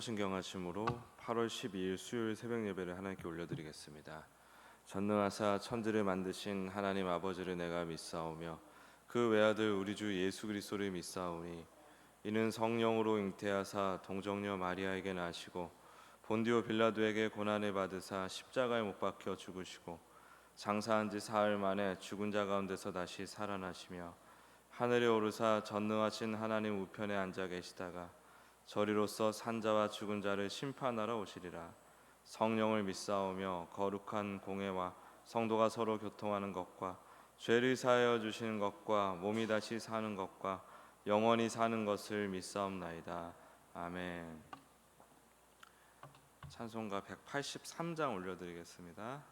신경하심으로 8월 12일 수요일 새벽 예배를 하나님께 올려드리겠습니다. 전능하사 천지를 만드신 하나님 아버지를 내가 믿사오며 그 외아들 우리 주 예수 그리스도를 믿사오니 이는 성령으로 잉태하사 동정녀 마리아에게 나시고 본디오 빌라도에게 고난을 받으사 십자가에 못 박혀 죽으시고 장사한 지 사흘 만에 죽은 자 가운데서 다시 살아나시며 하늘에 오르사 전능하신 하나님 우편에 앉아 계시다가 저리로서 산자와 죽은 자를 심판하러 오시리라. 성령을 믿사오며 거룩한 공회와 성도가 서로 교통하는 것과 죄를 사하여 주시는 것과 몸이 다시 사는 것과 영원히 사는 것을 믿사옵나이다. 아멘. 찬송가 183장 올려드리겠습니다.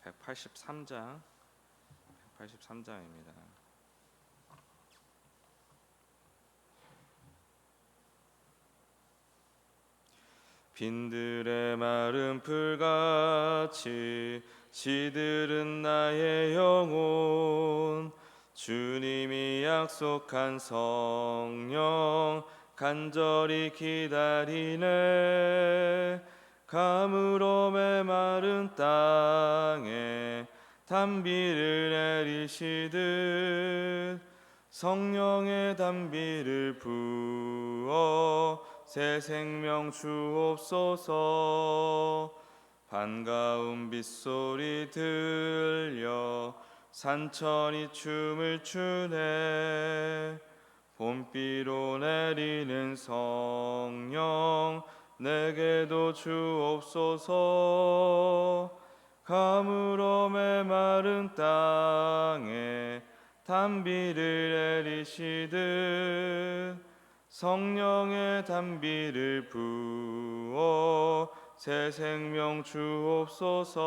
183장입니다. 빈들의 마른 풀같이 시들은 나의 영혼 주님이 약속한 성령 간절히 기다리네. 가물어 메마른 땅에 단비를 내리시듯 성령의 단비를 부어 새 생명 주옵소서. 반가운 빗소리 들려 산천이 춤을 추네. 봄비로 내리는 성령 내게도 주옵소서. 가물어 메마른 땅에 단비를 내리시듯 성령의 단비를 부어 새 생명 주옵소서.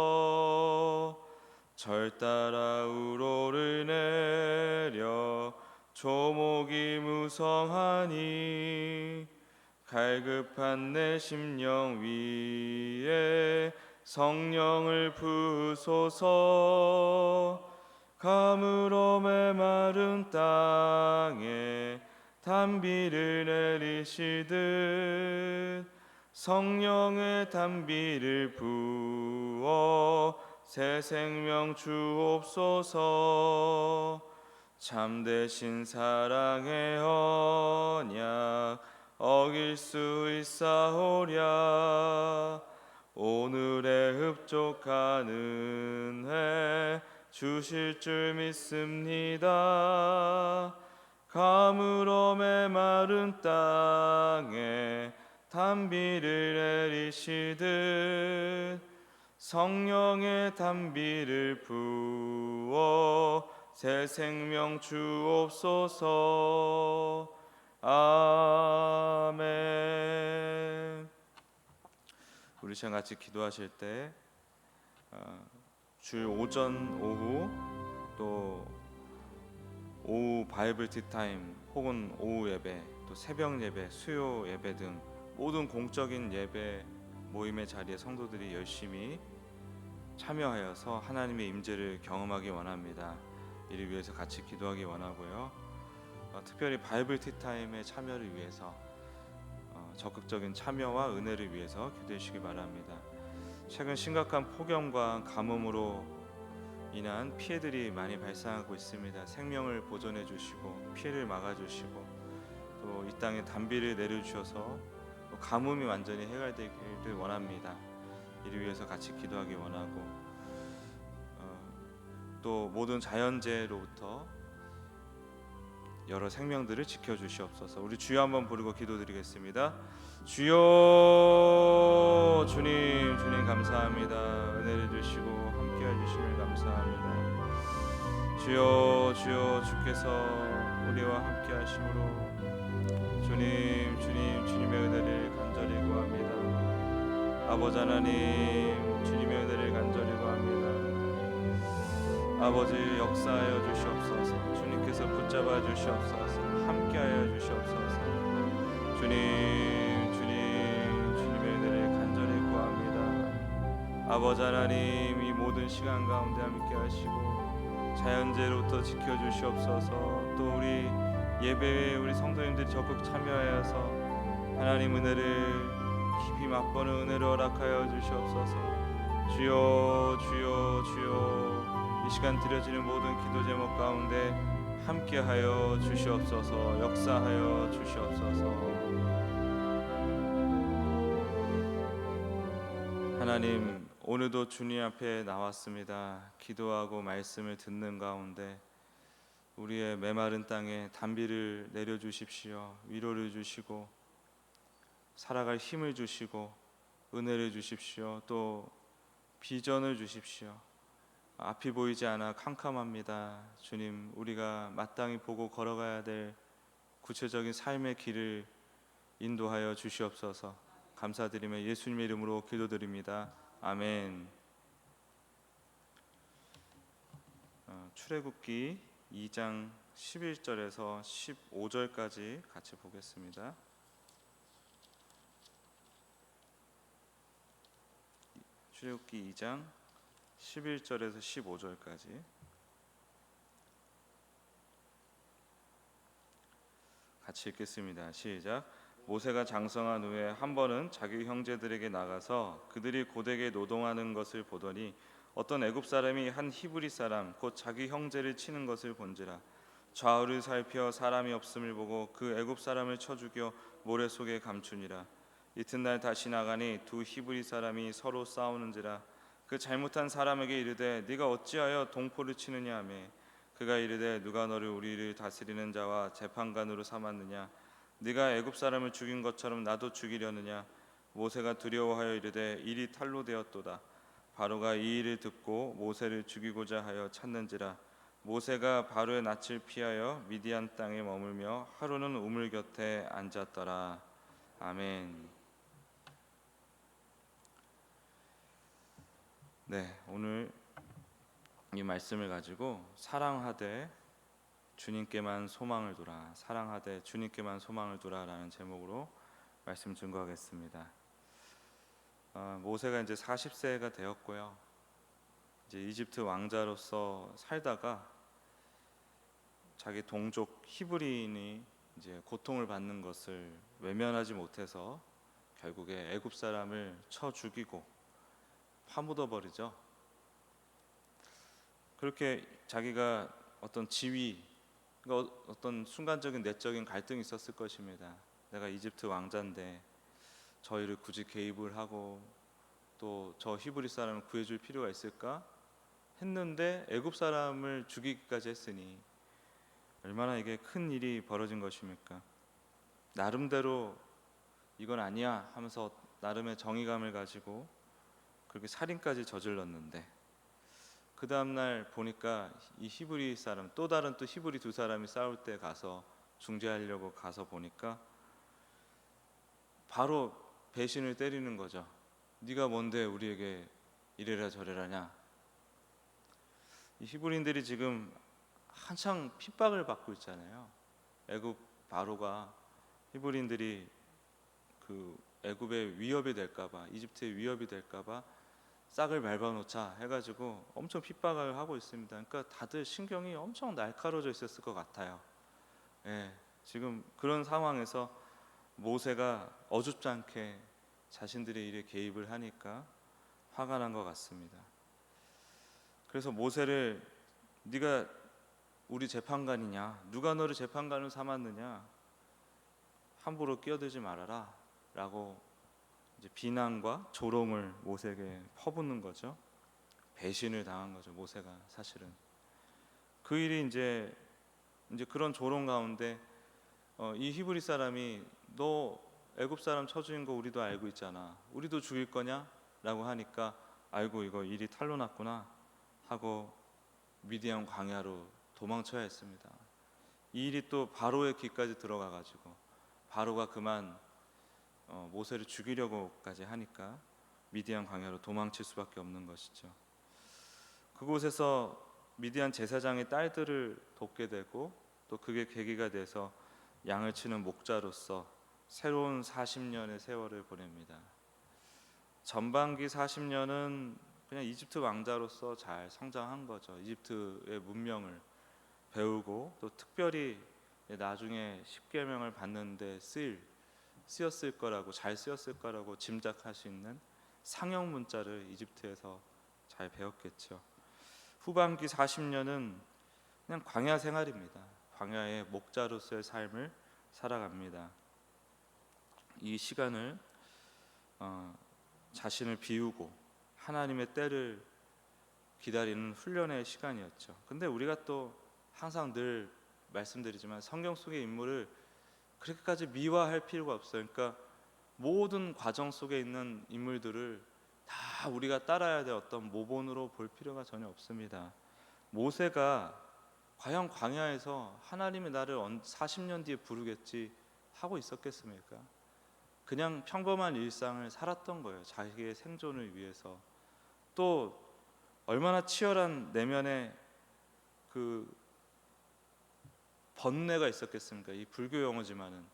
절 따라 우로를 내려 조목이 무성하니 갈급한 내 심령 위에 성령을 부으소서. 가물어 메마른 땅에 단비를 내리시듯 성령의 단비를 부어 새 생명 주옵소서. 참되신 사랑의 언약 어길 수 있사오랴. 오늘의 흡족한 은혜 주실 줄 믿습니다. 가물어 메마른 땅에 단비를 내리시듯 성령의 단비를 부어 새 생명 주옵소서. 아멘. 우리 시간 같이 기도하실 때 주일 오전, 오후 또 오후 바이블 티타임 혹은 오후 예배 또 새벽 예배, 수요 예배 등 모든 공적인 예배 모임의 자리에 성도들이 열심히 참여하여서 하나님의 임재를 경험하기 원합니다. 이를 위해서 같이 기도하기 원하고요. 특별히 바이블 티타임의 참여를 위해서 적극적인 참여와 은혜를 위해서 기도해 주시기 바랍니다. 최근 심각한 폭염과 가뭄으로 인한 피해들이 많이 발생하고 있습니다. 생명을 보존해 주시고 피해를 막아 주시고 또 이 땅에 단비를 내려 주셔서 가뭄이 완전히 해결되기를 원합니다. 이를 위해서 같이 기도하기 원하고 또 모든 자연재해로부터 여러 생명들을 지켜 주시옵소서. 우리 주여 한번 부르고 기도드리겠습니다. 주여. 주님 감사합니다. 은혜를 주시고 함께해 주심을 감사합니다. 주여 주께서 우리와 함께 하심으로 주님의 은혜를 간절히 구합니다. 아버지 하나님 주님의 은혜를 간절히 구합니다. 아버지 역사하여 주시옵소서. 주님께서 붙잡아 주시옵소서. 함께하여 주시옵소서. 주님의 은혜를 간절히 구합니다. 아버지 하나님 이 모든 시간 가운데 함께 하시고 자연재해로부터 지켜주시옵소서. 또 우리 예배에 우리 성도님들이 적극 참여하여서 하나님 은혜를 깊이 맛보는 은혜를 허락하여 주시옵소서. 주여 주여 주여, 이 시간 드려지는 모든 기도 제목 가운데 함께하여 주시옵소서. 역사하여 주시옵소서. 하나님, 오늘도 주님 앞에 나왔습니다. 기도하고 말씀을 듣는 가운데 우리의 메마른 땅에 단비를 내려주십시오. 위로를 주시고 살아갈 힘을 주시고 은혜를 주십시오. 또 비전을 주십시오. 앞이 보이지 않아 캄캄합니다. 주님, 우리가 마땅히 보고 걸어가야 될 구체적인 삶의 길을 인도하여 주시옵소서. 감사드리며 예수님의 이름으로 기도드립니다. 아멘. 출애굽기 2장 11절에서 15절까지 같이 보겠습니다. 출애굽기 2장 11절에서 15절까지 같이 읽겠습니다. 시작. 모세가 장성한 후에 한 번은 자기 형제들에게 나가서 그들이 고되게 노동하는 것을 보더니 어떤 애굽 사람이 한 히브리 사람 곧 자기 형제를 치는 것을 본지라. 좌우를 살펴 사람이 없음을 보고 그 애굽 사람을 쳐 죽여 모래 속에 감추니라. 이튿날 다시 나가니 두 히브리 사람이 서로 싸우는지라. 그 잘못한 사람에게 이르되 네가 어찌하여 동포를 치느냐 하며 그가 이르되 누가 너를 우리를 다스리는 자와 재판관으로 삼았느냐. 네가 애굽 사람을 죽인 것처럼 나도 죽이려느냐. 모세가 두려워하여 이르되 일이 탈로 되었도다. 바로가 이 일을 듣고 모세를 죽이고자 하여 찾는지라. 모세가 바로의 낯을 피하여 미디안 땅에 머물며 하루는 우물 곁에 앉았더라. 아멘. 네, 오늘 이 말씀을 가지고 사랑하되 주님께만 소망을 두라, 사랑하되 주님께만 소망을 두라라는 제목으로 말씀 증거하겠습니다. 모세가 이제 40세가 되었고요. 이제 이집트 왕자로서 살다가 자기 동족 히브리인이 이제 고통을 받는 것을 외면하지 못해서 결국에 애굽 사람을 쳐 죽이고 파묻어 버리죠. 그렇게 자기가 어떤 지위, 어떤 순간적인 내적인 갈등이 있었을 것입니다. 내가 이집트 왕자인데 저희를 굳이 개입을 하고 또 저 히브리 사람을 구해줄 필요가 있을까 했는데 애굽 사람을 죽이기까지 했으니 얼마나 이게 큰 일이 벌어진 것입니까? 나름대로 이건 아니야 하면서 나름의 정의감을 가지고 그렇게 살인까지 저질렀는데 그 다음날 보니까 이 히브리 사람, 또 다른 또 히브리 두 사람이 싸울 때 가서 중재하려고 가서 보니까 바로 배신을 때리는 거죠. 네가 뭔데 우리에게 이래라 저래라냐. 이 히브리인들이 지금 한창 핍박을 받고 있잖아요. 애굽 바로가 히브리인들이 그 애굽의 위협이 될까봐, 이집트의 위협이 될까봐 싹을 밟아놓자 해가지고 엄청 핍박을 하고 있습니다. 그러니까 다들 신경이 엄청 날카로워져 있었을 것 같아요. 예, 지금 그런 상황에서 모세가 어줍지 않게 자신들의 일에 개입을 하니까 화가 난 것 같습니다. 그래서 모세를 네가 우리 재판관이냐, 누가 너를 재판관으로 삼았느냐, 함부로 끼어들지 말아라 라고 이제 비난과 조롱을 모세에게 퍼붓는 거죠. 배신을 당한 거죠. 모세가 사실은 그 일이 이제 그런 조롱 가운데 이 히브리 사람이 너 애굽 사람 쳐 죽인 거 우리도 알고 있잖아. 우리도 죽일 거냐? 라고 하니까 아이고 이거 일이 탈로 났구나 하고 미디안 광야로 도망쳐야 했습니다. 이 일이 또 바로의 귀까지 들어가 가지고 바로가 그만 모세를 죽이려고까지 하니까 미디안 광야로 도망칠 수밖에 없는 것이죠. 그곳에서 미디안 제사장의 딸들을 돕게 되고 또 그게 계기가 돼서 양을 치는 목자로서 새로운 40년의 세월을 보냅니다. 전반기 40년은 그냥 이집트 왕자로서 잘 성장한 거죠. 이집트의 문명을 배우고 또 특별히 나중에 십계명을 받는데 쓰였을 거라고, 잘 쓰였을 거라고 짐작할 수 있는 상형 문자를 이집트에서 잘 배웠겠죠. 후반기 40년은 그냥 광야 생활입니다. 광야의 목자로서의 삶을 살아갑니다. 이 시간을 자신을 비우고 하나님의 때를 기다리는 훈련의 시간이었죠. 근데 우리가 또 항상 늘 말씀드리지만 성경 속의 인물을 그렇게까지 미화할 필요가 없어요. 그러니까 모든 과정 속에 있는 인물들을 다 우리가 따라야 될 어떤 모본으로 볼 필요가 전혀 없습니다. 모세가 과연 광야에서 하나님이 나를 40년 뒤에 부르겠지 하고 있었겠습니까? 그냥 평범한 일상을 살았던 거예요. 자기의 생존을 위해서. 또 얼마나 치열한 내면의 그 번뇌가 있었겠습니까? 이 불교 용어지만은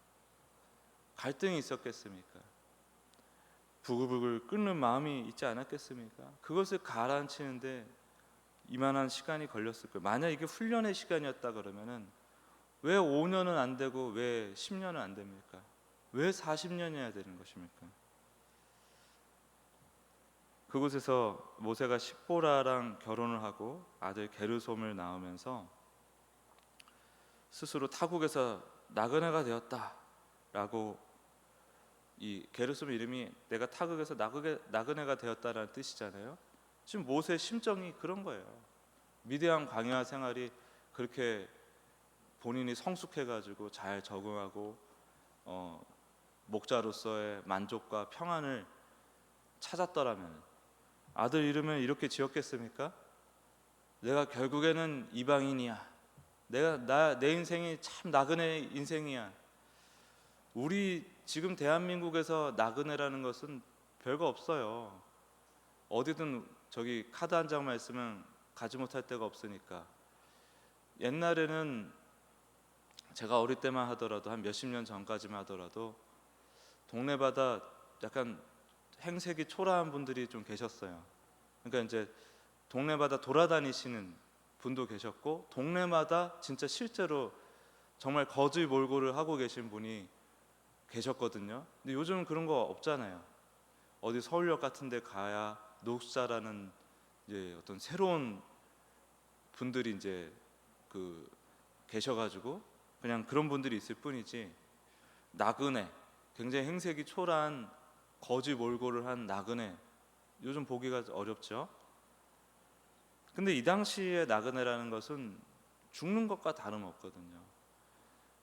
갈등이 있었겠습니까? 부글부글 끓는 마음이 있지 않았겠습니까? 그것을 가라앉히는데 이만한 시간이 걸렸을 거예요. 만약 이게 훈련의 시간이었다 그러면은 왜 5년은 안 되고 왜 10년은 안 됩니까? 왜 40년이어야 되는 것입니까? 그곳에서 모세가 십보라랑 결혼을 하고 아들 게르솜을 낳으면서 스스로 타국에서 나그네가 되었다라고, 이 게르솜 이름이 내가 타국에서 나그네가 되었다라는 뜻이잖아요. 지금 모세의 심정이 그런 거예요. 미대한 광야 생활이 그렇게 본인이 성숙해가지고 잘 적응하고 목자로서의 만족과 평안을 찾았더라면 아들 이름을 이렇게 지었겠습니까? 내가 결국에는 이방인이야. 내 인생이 참 나그네 인생이야. 우리 지금 대한민국에서 나그네라는 것은 별거 없어요. 어디든 저기 카드 한 장만 있으면 가지 못할 데가 없으니까. 옛날에는 제가 어릴 때만 하더라도 한 몇십 년 전까지만 하더라도 동네마다 약간 행색이 초라한 분들이 좀 계셨어요. 그러니까 이제 동네마다 돌아다니시는 분도 계셨고, 동네마다 진짜 실제로 정말 거지몰골을 하고 계신 분이 계셨거든요. 근데 요즘은 그런 거 없잖아요. 어디 서울역 같은 데 가야 노숙자라는 이제 어떤 새로운 분들이 이제 계셔가지고 그냥 그런 분들이 있을 뿐이지, 나그네, 굉장히 행색이 초라한 거지몰골을 한 나그네 요즘 보기가 어렵죠. 근데 이 당시에 나그네라는 것은 죽는 것과 다름없거든요.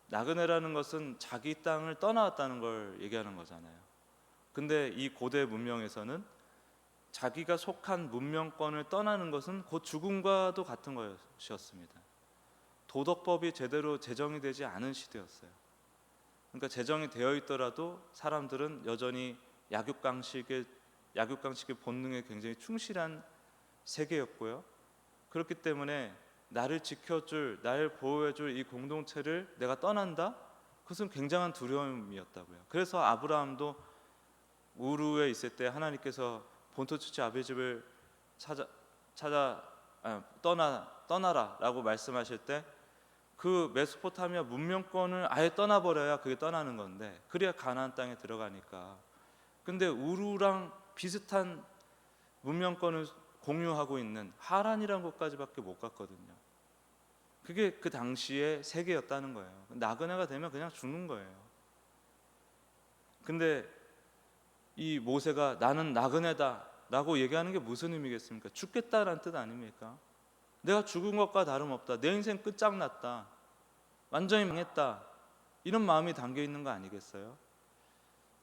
나그네라는 것은 자기 땅을 떠나왔다는 걸 얘기하는 거잖아요. 근데 이 고대 문명에서는 자기가 속한 문명권을 떠나는 것은 곧 죽음과도 같은 것이었습니다. 도덕법이 제대로 제정이 되지 않은 시대였어요. 그러니까 제정이 되어 있더라도 사람들은 여전히 약육강식의 본능에 굉장히 충실한 세계였고요. 그렇기 때문에 나를 지켜줄, 나를 보호해줄 이 공동체를 내가 떠난다? 그것은 굉장한 두려움이었다고요. 그래서 아브라함도 우르에 있을 때 하나님께서 본토 아비 집을 떠나라라고 말씀하실 때 그 메소포타미아 문명권을 아예 떠나버려야 그게 떠나는 건데, 그래야 가나안 땅에 들어가니까. 근데 우르랑 비슷한 문명권을 공유하고 있는 하란이라는 곳까지밖에 못 갔거든요. 그게 그 당시의 세계였다는 거예요. 나그네가 되면 그냥 죽는 거예요. 근데 이 모세가 나는 나그네다 라고 얘기하는 게 무슨 의미겠습니까? 죽겠다라는 뜻 아닙니까? 내가 죽은 것과 다름없다, 내 인생 끝장났다, 완전히 망했다, 이런 마음이 담겨 있는 거 아니겠어요?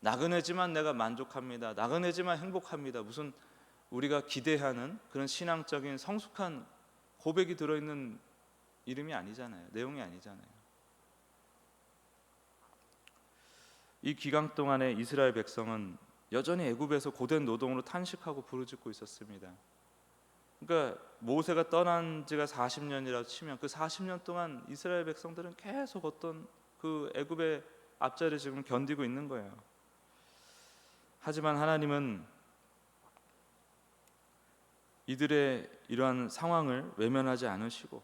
나그네지만 내가 만족합니다, 나그네지만 행복합니다, 무슨 우리가 기대하는 그런 신앙적인 성숙한 고백이 들어있는 이름이 아니잖아요. 내용이 아니잖아요. 이 기간 동안에 이스라엘 백성은 여전히 애굽에서 고된 노동으로 탄식하고 부르짖고 있었습니다. 그러니까 모세가 떠난 지가 40년이라고 치면 그 40년 동안 이스라엘 백성들은 계속 어떤 그 애굽의 앞자리를 지금 견디고 있는 거예요. 하지만 하나님은 이들의 이러한 상황을 외면하지 않으시고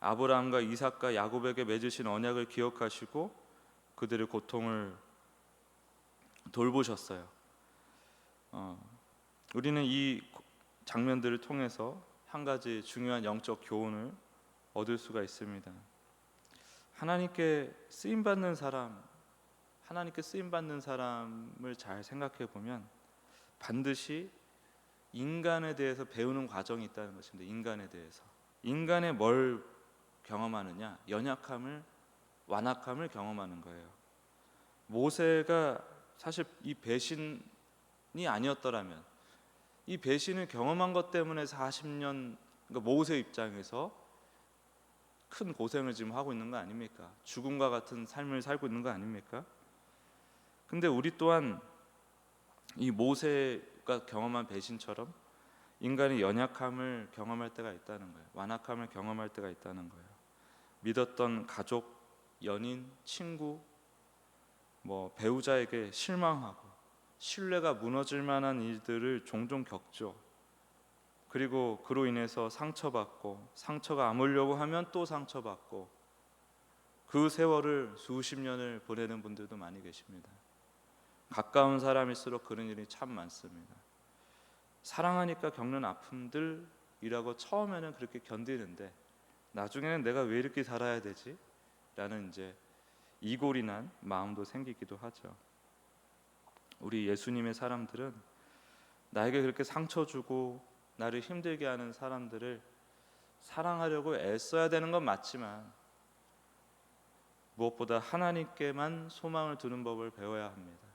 아브라함과 이삭과 야곱에게 맺으신 언약을 기억하시고 그들의 고통을 돌보셨어요. 우리는 이 장면들을 통해서 한 가지 중요한 영적 교훈을 얻을 수가 있습니다. 하나님께 쓰임 받는 사람, 하나님께 쓰임 받는 사람을 잘 생각해 보면 반드시 인간에 대해서 배우는 과정이 있다는 것입니다. 인간에 대해서. 인간의 뭘 경험하느냐? 연약함을, 완악함을 경험하는 거예요. 모세가 사실 이 배신이 아니었더라면, 이 배신을 경험한 것 때문에 40년, 그러니까 모세 입장에서 큰 고생을 지금 하고 있는 거 아닙니까? 죽음과 같은 삶을 살고 있는 거 아닙니까? 근데 우리 또한 이 모세가 경험한 배신처럼 인간의 연약함을 경험할 때가 있다는 거예요. 완악함을 경험할 때가 있다는 거예요. 믿었던 가족, 연인, 친구, 배우자에게 실망하고 신뢰가 무너질 만한 일들을 종종 겪죠. 그리고 그로 인해서 상처받고, 상처가 아물려고 하면 또 상처받고, 그 세월을 수십 년을 보내는 분들도 많이 계십니다. 가까운 사람일수록 그런 일이 참 많습니다. 사랑하니까 겪는 아픔들이라고 처음에는 그렇게 견디는데 나중에는 내가 왜 이렇게 살아야 되지? 라는 이제 이골이난 마음도 생기기도 하죠. 우리 예수님의 사람들은 나에게 그렇게 상처 주고 나를 힘들게 하는 사람들을 사랑하려고 애써야 되는 건 맞지만 무엇보다 하나님께만 소망을 두는 법을 배워야 합니다.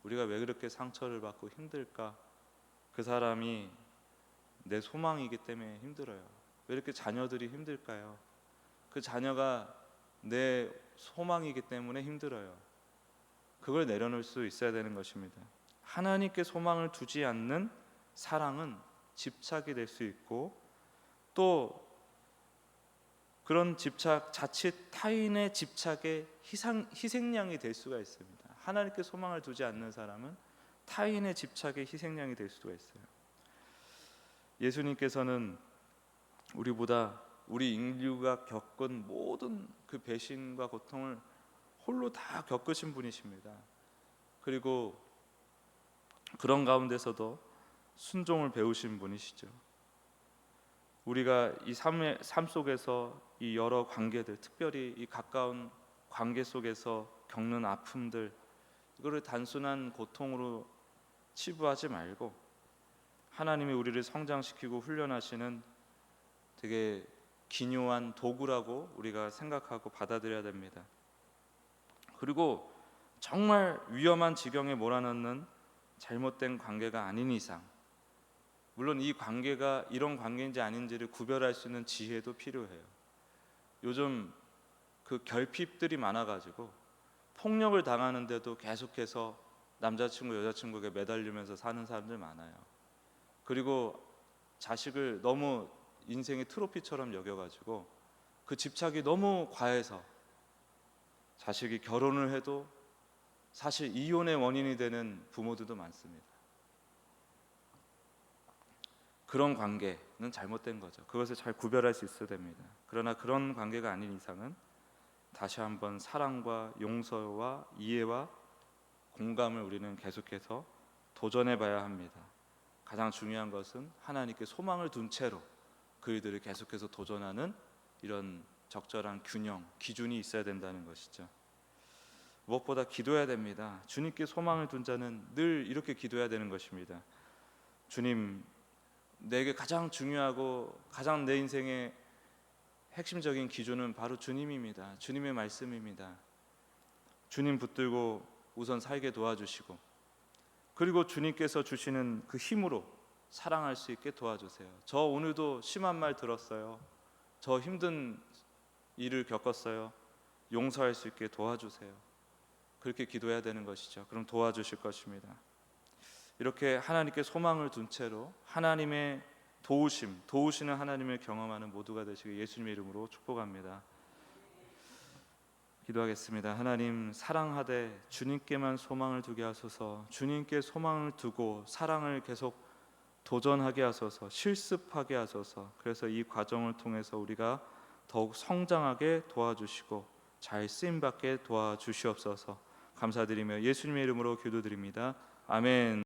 우리가 왜 그렇게 상처를 받고 힘들까? 그 사람이 내 소망이기 때문에 힘들어요. 왜 이렇게 자녀들이 힘들까요? 그 자녀가 내 소망이기 때문에 힘들어요. 그걸 내려놓을 수 있어야 되는 것입니다. 하나님께 소망을 두지 않는 사랑은 집착이 될 수 있고, 또 그런 집착 자칫 타인의 집착의 희생양이 될 수가 있습니다. 하나님께 소망을 두지 않는 사람은 타인의 집착의 희생양이 될 수가 있어요. 예수님께서는 우리 인류가 겪은 모든 그 배신과 고통을 홀로 다 겪으신 분이십니다. 그리고 그런 가운데서도 순종을 배우신 분이시죠. 우리가 이 삶 속에서 이 여러 관계들, 특별히 이 가까운 관계 속에서 겪는 아픔들, 이거를 단순한 고통으로 치부하지 말고 하나님이 우리를 성장시키고 훈련하시는 되게 기묘한 도구라고 우리가 생각하고 받아들여야 됩니다. 그리고 정말 위험한 지경에 몰아넣는 잘못된 관계가 아닌 이상, 물론 이 관계가 이런 관계인지 아닌지를 구별할 수 있는 지혜도 필요해요. 요즘 그 결핍들이 많아가지고 폭력을 당하는데도 계속해서 남자친구, 여자친구에게 매달리면서 사는 사람들 많아요. 그리고 자식을 너무 인생의 트로피처럼 여겨가지고 그 집착이 너무 과해서 자식이 결혼을 해도 사실 이혼의 원인이 되는 부모들도 많습니다. 그런 관계는 잘못된 거죠. 그것을 잘 구별할 수 있어야 됩니다. 그러나 그런 관계가 아닌 이상은 다시 한번 사랑과 용서와 이해와 공감을 우리는 계속해서 도전해 봐야 합니다. 가장 중요한 것은 하나님께 소망을 둔 채로 그 일들을 계속해서 도전하는 이런 적절한 균형, 기준이 있어야 된다는 것이죠. 무엇보다 기도해야 됩니다. 주님께 소망을 둔 자는 늘 이렇게 기도해야 되는 것입니다. 주님, 내게 가장 중요하고 가장 내 인생의 핵심적인 기준은 바로 주님입니다. 주님의 말씀입니다. 주님 붙들고 우선 살게 도와주시고, 그리고 주님께서 주시는 그 힘으로 사랑할 수 있게 도와주세요. 저 오늘도 심한 말 들었어요. 저 힘든 일을 겪었어요. 용서할 수 있게 도와주세요. 그렇게 기도해야 되는 것이죠. 그럼 도와주실 것입니다. 이렇게 하나님께 소망을 둔 채로 하나님의 도우시는 하나님을 경험하는 모두가 되시길 예수님의 이름으로 축복합니다. 기도하겠습니다. 하나님, 사랑하되 주님께만 소망을 두게 하소서. 주님께 소망을 두고 사랑을 계속 도전하게 하소서. 실습하게 하소서. 그래서 이 과정을 통해서 우리가 더욱 성장하게 도와주시고 잘 쓰임 받게 도와주시옵소서. 감사드리며 예수님의 이름으로 기도드립니다. 아멘.